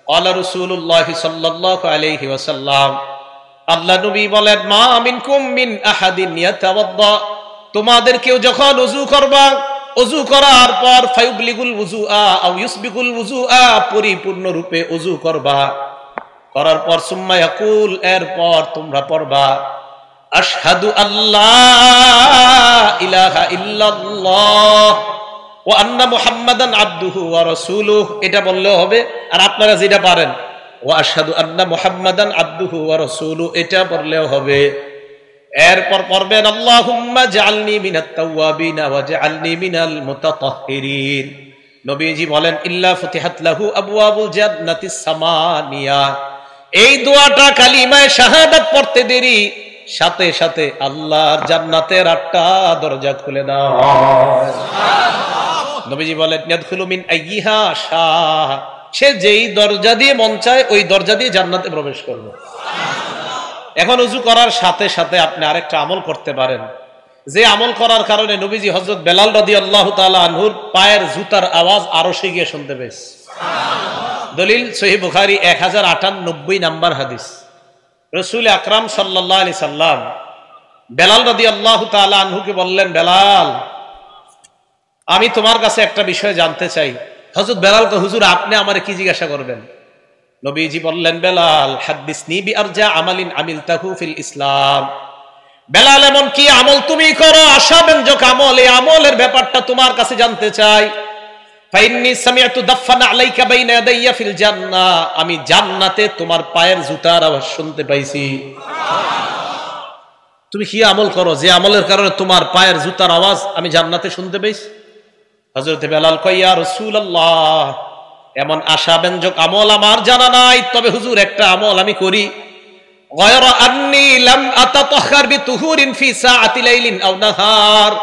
ক্বালা রাসূলুল্লাহ সাল্লাল্লাহু আলাইহি ওয়াসাল্লাম, আল্লাহ নবী বলেন, মা মিনকুম মিন আহাদিন ইয়াতাওয়াদ্দা, তোমাদের কেউ যখন ওযু করবা, ওযু করার পর ফায়ুবলিগুল ওযুআ আও ইউসবিগুল ওযুআ, পরিপূর্ণ রূপে ওযু করবা, করার পর সুম্মা ইয়াকুল, এরপর তোমরা পড়বা আশহাদু আল্লা ইলাহা ইল্লাল্লাহ ওয়া আন্না মুহাম্মাদান আবদুহু ওয়া রাসূলুহু, এটা বললেও হবে। আর আপনারা যেটা পারেন ওয়া আশহাদু আন্না মুহাম্মাদান আবদুহু ওয়া রাসূলুহু, এটা বললেও হবে। এরপর পড়বেন আল্লাহুম্মা জাআলনি মিনাত তাওয়াবিন ওয়া জাআলনি মিনাল মুতাতাহহিরিন। নবীজি বলেন, ইল্লা ফুতিহাত লাহু আবওয়াবুল জান্নাতিস সামানিয়া, এই দোয়াটা কালিমায়ে শাহাদাত পড়তে দেরি সাথে সাথে আল্লাহর জান্নাতের 8টা দরজা খুলে দাও। নবীজি বলেন, ইয়াদখুলু মিন আইয়িহা শা, সে যেই দরজা দিয়ে মন চায় ওই দরজা দিয়ে জান্নাতে প্রবেশ করবে। এখন ওযু করার সাথে সাথে আপনি আরেকটা আমল করতে পারেন, যে আমল করার কারণে নবীজি হযরত বেলাল রাদিয়াল্লাহু তাআলা আনহুর পায়ের জুতার আওয়াজ আরশে গিয়ে শুনতে পেয়েছে। দলিল সহিহ বুখারী 1098 নাম্বার হাদিস। রাসূল আকরাম সাল্লাল্লাহু আলাইহি সাল্লাম বেলাল রাদিয়াল্লাহু তাআলা আনহুকে বললেন, বেলাল, আমি তোমার কাছে একটা বিষয় জানতে চাই। হযরত বেলালকে, হুজুর আপনি আমারে কি জিজ্ঞাসা করবেন? নবীজি বললেন, বেলাল হাদদিসনি বিআরজা আমালিন আমিলতাহু ফিল ইসলাম, বেলাল এমন কি আমল তুমি করো আশাব্যঞ্জক আমল, এই আমলের ব্যাপারটা তোমার কাছে জানতে চাই। ফাইন্নী সামিআতু দাফানা আলাইকা বাইনা ইয়াদাইয়া ফিল জান্নাহ, আমি জান্নাতে তোমার পায়ের জুতার আওয়াজ শুনতে পাইছি। তুমি কি আমল করো যে আমলের কারণে তোমার পায়ের জুতার আওয়াজ আমি জান্নাতে শুনতে পাইছি? হযরত বেলাল কয়, ইয়া রাসূলুল্লাহ, এমন আশাব্যঞ্জক আমল আমার জানা নাই, তবে হুজুর একটা আমল আমি করি। গায়রা আন্নী লাম আতাতাহহার বিতুহুরিন ফি সাআতি লাইলিন আও নাহার,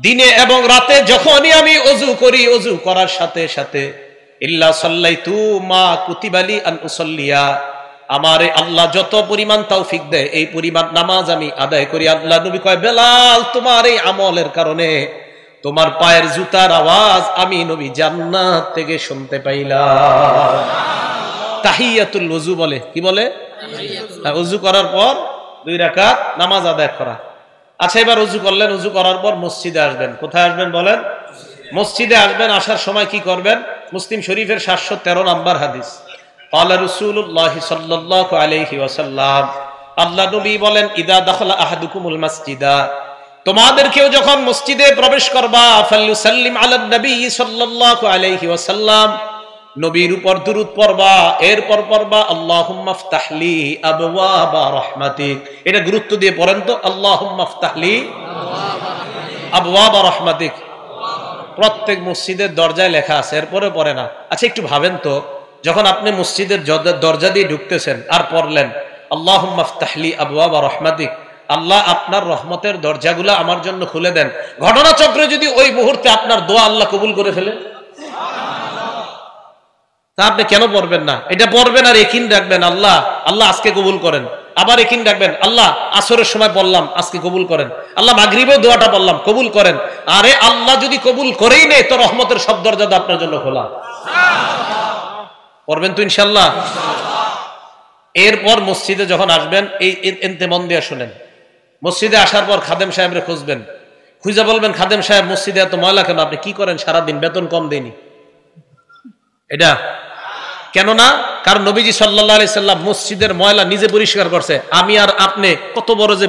দিনে এবং রাতে যখনই আমি ওযু করি, ওযু করার সাথে সাথে ইল্লা সাল্লাইতু মা কুতিবালি আন উসাল্লিয়া, আমারে আল্লাহ যত পরিমাণ তৌফিক দেয় এই পরিমাণ নামাজ আমি আদায় করি। আল্লাহ নবী কয়, বেলাল তোমার এই আমলের কারণে তোমার পায়ের জুতার আওয়াজ আমি নবী জান্নাত থেকে শুনতে পাইলাম। তাহিয়াতুল ওযু বলে, কি বলে? ওযু করার পর 2 রাকাত নামাজ আদায় করা। আচ্ছা, এবার ওযু করলেন, ওযু করার পর মসজিদে আসবেন। কোথায় আসবেন বলেন? মসজিদে আসবেন। আসার সময় কি করবেন? মুসলিম শরীফের 713 নাম্বার হাদিস। ক্বালা রাসূলুল্লাহ সাল্লাল্লাহু আলাইহি ওয়াসাল্লাম, আল্লাহ নবী বলেন, ইদা দাখালা আহাদুকুমুল মাসজিদা, তোমাদের কেউ যখন মসজিদে প্রবেশ করবা, ফালইউসাল্লিম আলান নবী সাল্লাল্লাহু আলাইহি ওয়াসাল্লাম, নবীর উপর দুরূদ পড়বা, এরপর পড়বা আল্লাহুম্মা ফতাহলি আবওয়াবা রাহমাতিক। এটা গুরুত্ব দিয়ে পড়েন তো, আল্লাহুম্মা ফতাহলি আবওয়াবা রাহমাতিক। প্রত্যেক মসজিদের দরজায় লেখা আছে, এরপরে পড়ে না। আচ্ছা, একটু ভাবেন তো, যখন আপনি মসজিদের দরজা দিয়ে ঢুকতেছেন আর পড়লেন আল্লাহুম্মা ফতাহলি আবওয়াবা রাহমাতিক, আল্লাহ আপনার রহমতের দরজাগুলো আমার জন্য খুলে দেন, ঘটনাচক্রে যদি ওই মুহূর্তে আপনার দোয়া আল্লাহ কবুল করে ফেলে, তা আপনি কেন পড়বেন না? এটা পড়বেন আর ইয়াকিন রাখবেন, আল্লাহ আল্লাহ আজকে কবুল করেন। আবার ইয়াকিন রাখবেন, আল্লাহ আসরের সময় বললাম আজকে কবুল করেন। আল্লাহ মাগরিবেও দোয়াটা বললাম কবুল করেন। আরে আল্লাহ যদি কবুল করেই নেই তো রহমতের সব দরজা আপনার জন্য খোলা। পড়বেন তো ইনশাআল্লাহ। এরপর মসজিদে যখন আসবেন, এই এনতে মন দিয়ে শুনেন, মসজিদে আসার পর খাদেম সাহেবরে খুঁজবেন, খুঁজে বলবেন, খাদেম সাহেব মসজিদে এত ময়লা কেন? আপনি কি করেন সারাদিন? বেতন কম দেয়নি। এটা কেন না? কারণ নবীজি সাল্লাল্লাহু আলাইহি সাল্লাম মসজিদের ময়লা নিজে পরিষ্কার করছে। আমি আর আপনি কত বড় যে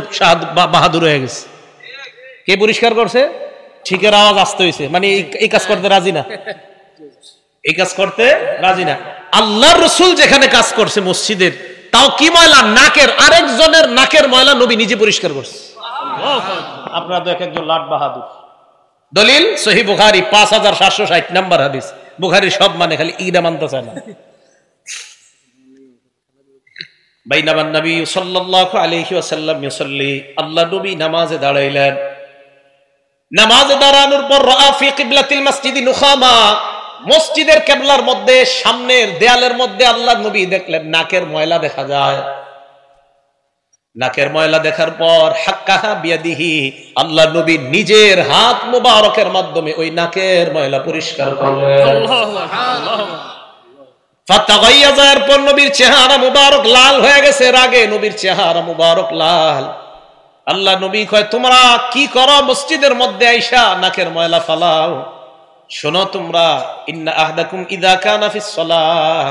বাহাদুর হয়ে গেছে। কে পরিষ্কার করছে? ঠিকের আওয়াজ আসতে হয়েছে, মানে এই কাজ করতে রাজি না, এই কাজ করতে রাজি না। আল্লাহর রাসূল যেখানে কাজ করছে মসজিদের, তাও কি ময়লা? নাকের, আরেকজনের নাকের ময়লা নবী নিজে পরিষ্কার করছে। আপনারা তো এক একজন লাট বাহাদুর। দলিল সহিহ বুখারী 5760 নাম্বার হাদিস। বুখারীর সব মানে, খালি ইদা মানতে চায় না। বাইনামান নবী সাল্লাল্লাহু আলাইহি ওয়াসাল্লাম ইউসাল্লি, আল্লাহ নবী নামাজে দাঁড়াইলেন। নামাজে দাঁড়ানোর পর রাআ ফি কিবলাতিল মসজিদি নুখামা, মসজিদের কিবলার মধ্যে সামনের দেয়ালের মধ্যে আল্লাহ নবী দেখলেন নাকের ময়লা দেখা যায়। নাকের ময়লা দেখার পর হাক্কাহা বিয়াদিহি, আল্লাহ নবী নিজের হাত মুবারকের মাধ্যমে ওই নাকের ময়লা পরিষ্কার করলেন। ফাতাগাইয়াজা, এরপর নবীর চেহারা মুবারক লাল হয়ে গেছে রাগে, নবীর চেহারা মুবারক লাল। আল্লাহ নবী কয়, তোমরা কি করো মসজিদের মধ্যে আইসা নাকের ময়লা ফালাও? শোনো তোমরা, ইন্না আহদাকুম ইযা কানা ফিস সালাহ,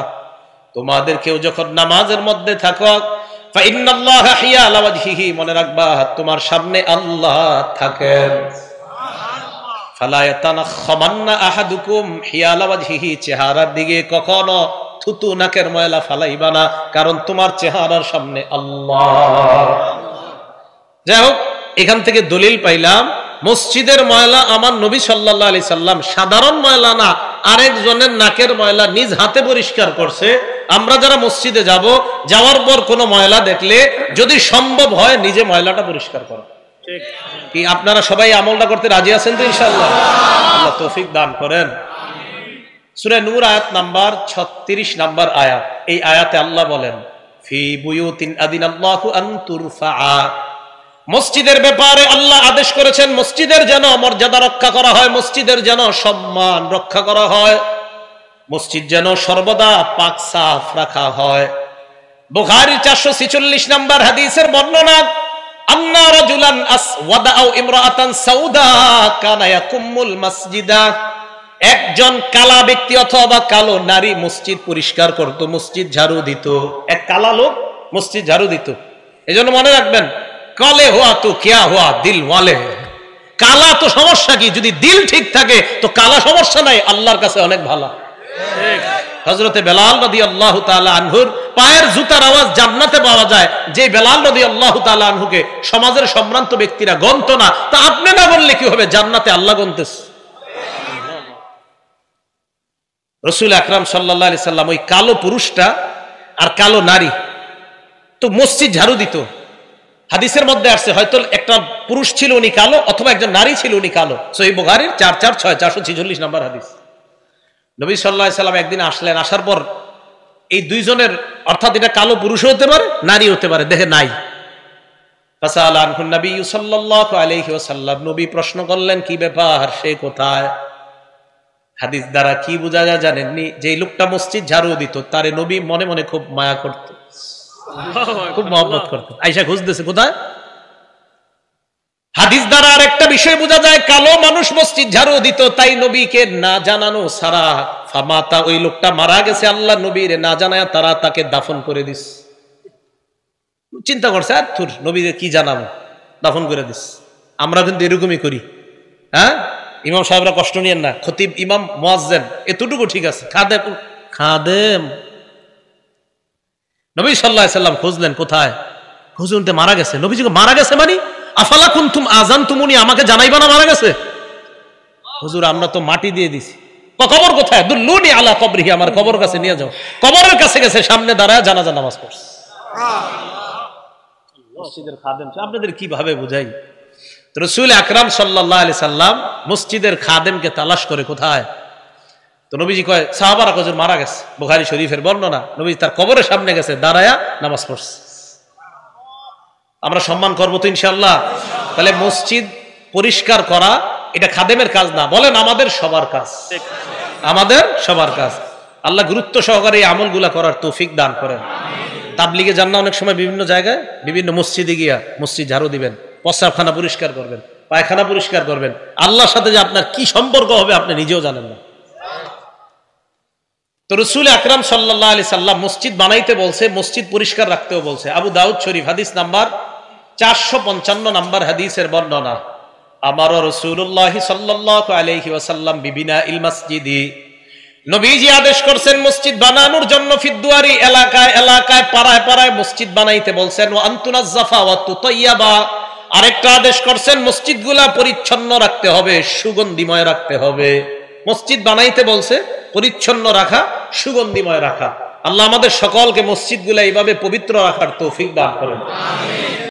তোমাদের কেউ যখন নামাজের মধ্যে থাকো, ফা ইন্নাল্লাহা হিয়ালা ওয়াজহিহি, মনে রাখবা তোমার সামনে আল্লাহ থাকেন। ফালা ইয়াতানাখামান্না আহাদুকুম হিয়ালা ওয়াজহিহি, চেহারার দিকে কখনো থুতু নাকের ময়লা ফালাইবা না, কারণ তোমার চেহারার সামনে আল্লাহ। যাই হোক, এখান থেকে দলিল পাইলাম মসজিদের ময়লা আমার নবী সাল্লাল্লাহু আলাইহি সাল্লাম সাধারণ ময়লা না, আরেকজনের নাকের ময়লা নিজ হাতে পরিষ্কার করছে। আমরা যারা মসজিদে যাব, যাওয়ার পর কোনো ময়লা দেখলে যদি সম্ভব হয় নিজে ময়লাটা পরিষ্কার করা। কি আপনারা সবাই আমলটা করতে রাজি আছেন তো? ইনশাআল্লাহ আল্লাহ তৌফিক দান করেন। সূরা নূর আয়াত নাম্বার 36 নাম্বার আয়াত। এই আয়াতে আল্লাহ বলেন, ফি বুয়ুতিন আদিনাল্লাহু আন তুরফা, মসজিদের ব্যাপারে আল্লাহ আদেশ করেছেন মসজিদের যেন মর্যাদা রক্ষা করা হয়, মসজিদের যেন সম্মান রক্ষা করা হয়, মসজিদ যেন সর্বদা পাক সাফ রাখা হয়। বুখারী 446 নাম্বার হাদিসের বর্ণনা, আন্না রাজুলান আসওয়াদা আও ইমরাআতান সাউদা কানা ইয়াকুমুল মাসজিদা, একজন কালা ব্যক্তি অথবা কালো নারী মসজিদ পরিষ্কার করত, মসজিদ ঝাড়ু দিত। এক কালা লোক মসজিদ ঝাড়ু দিত। এজন্য মনে রাখবেন, কালে হুয়া তো কিয়া হুয়া দিল ওয়ালে, কালা তো সমস্যা কি, যদি দিল ঠিক থাকে তো কালা সমস্যা নাই, আল্লাহর কাছে অনেক ভালো। হযরতে বেলাল রাদিয়াল্লাহু তাআলা আনহুর পায়ের জুতার আওয়াজ জান্নাতে পাওয়া যায়, যে বেলাল রাদিয়াল্লাহু তাআলা আনহুকে সমাজের সম্ভ্রান্ত ব্যক্তিরা গণত না, তা আপনি না বললে কি হবে, জান্নাতে আল্লাহ গণতেছে। রাসূল আকরাম সাল্লাল্লাহু আলাইহি সাল্লাম ওই কালো পুরুষটা আর কালো নারী তো মসজিদ ঝাড়ু দিত। হাদিসের মধ্যে আসছে হয়তো একটা পুরুষ ছিল উনি কালো, অথবা একজন নারী ছিল উনি কালো। সহিহ বুখারীর 446 নাম্বার হাদিস। নবী সাল্লাল্লাহু আলাইহি সাল্লাম একদিন আসলেন, আসার পর এই দুইজনের, অর্থাৎ এটা কালো পুরুষও হতে পারে নারী হতে পারে, দেখে নাই। ফাসাআলা আনহুন নবী সাল্লাল্লাহু আলাইহি ওয়াসাল্লাম, নবী প্রশ্ন করলেন কি ব্যাপার, সে কোথায়? হাদিস দ্বারা কি বোঝা যায় জানেননি? যে লোকটা মসজিদ ঝাড়ু দিত তারে নবী মনে মনে খুব মায়া করত, খুব মহব্বত করত। আয়েশা খুঁজতেছে কোথায়। হাদিস দ্বারা আর একটা বিষয় বোঝা যায়, কালো মানুষ মসজিদ ঝাড়ু দিত, তাই নবীকে না জানানো সারা ফামাতা, ওই লোকটা মারা গেছে, আল্লাহ নবীর না জানায় তারা তাকে দাফন করে দিস। চিন্তা করছে, আর তোর নবীকে কি জানাবো, দাফন করে দিস। আমরা কিন্তু এরকমই করি। হ্যাঁ, ইমাম সাহেবরা কষ্ট নিয়েন না, খতিব ইমাম মুয়াজ্জিন এতটুকু ঠিক আছে, খাদেম। নবী সাল্লাল্লাহু আলাইহি সাল্লাম খুঁজলেন কোথায়, হুজুরতে মারা গেছে। নবীজি মারা গেছে মানে আফালা কুনতুম আযানতুমুনি, আমাকে জানাইবা না মারা গেছে? হুজুর আমরা তো মাটি দিয়ে দিছি। কবর কোথায়? দুল্লুনি আলা কবরিহি, আমার কবর কাছে নিয়ে যাও। কবরের কাছে গেছে, সামনে দাঁড়ায় জানাজা নামাজ পড়ছে। মসজিদের খাদেম আপনাদের কিভাবে বুঝাই? রাসূল আকরাম সাল্লাল্লাহু আলাইহি সাল্লাম মসজিদের খাদেমকে তালাশ করে কোথায়। তো নবীজি কয় সাহাবারা হুজুর মারা গেছে, বুখারী শরীফের বর্ণনা। নবীজি তার কবরের সামনে গেছে, দাঁড়ায়া নামাজ পড়ছে। আমরা সম্মান করবো তো ইনশাআল্লাহ। তাহলে মসজিদ পরিষ্কার করা এটা খাদেমের কাজ না, বলেন আমাদের সবার কাজ, আমাদের সবার কাজ। আল্লাহ গুরুত্ব সহকারে এই আমলগুলা করার তৌফিক দান করেন। তাবলিগে যান না অনেক সময় বিভিন্ন জায়গায়, বিভিন্ন মসজিদে গিয়া মসজিদ ঝাড়ু দিবেন, প্রস্রাবখানা পরিষ্কার করবেন, পায়খানা পরিষ্কার করবেন। আল্লাহর সাথে যে আপনার কি সম্পর্ক হবে আপনি নিজেও জানেন না। তো রাসূল আকরাম সাল্লাল্লাহু আলাইহি সাল্লাম মসজিদ বানাইতে বলছে, মসজিদ পরিষ্কার রাখতেও বলছে। আবু দাউদ শরীফ হাদিস নাম্বার 455 নাম্বার হাদিসের বর্ণনা, আমার রাসূলুল্লাহ সাল্লাল্লাহু আলাইহি ওয়াসাল্লাম বিবিনাইল মসজিদি, নবীজি আদেশ করছেন মসজিদ বানানোর জন্য। ফিদ্দুয়ারি, এলাকায় এলাকায় পাড়ায় পাড়ায় মসজিদ বানাইতে বলছেন। ওয়া আনতুনাজ্জাফা ওয়া তুতাইয়াবা, আরেকটা আদেশ করছেন মসজিদগুলা পরিচ্ছন্ন রাখতে হবে, সুগন্ধিময় রাখতে হবে। মসজিদ বানাইতে বলছে, পরিচ্ছন্ন রাখা, সুগন্ধিময় রাখা। আল্লাহ আমাদের সকলকে মসজিদগুলা এইভাবে পবিত্র রাখার তৌফিক দান করেন।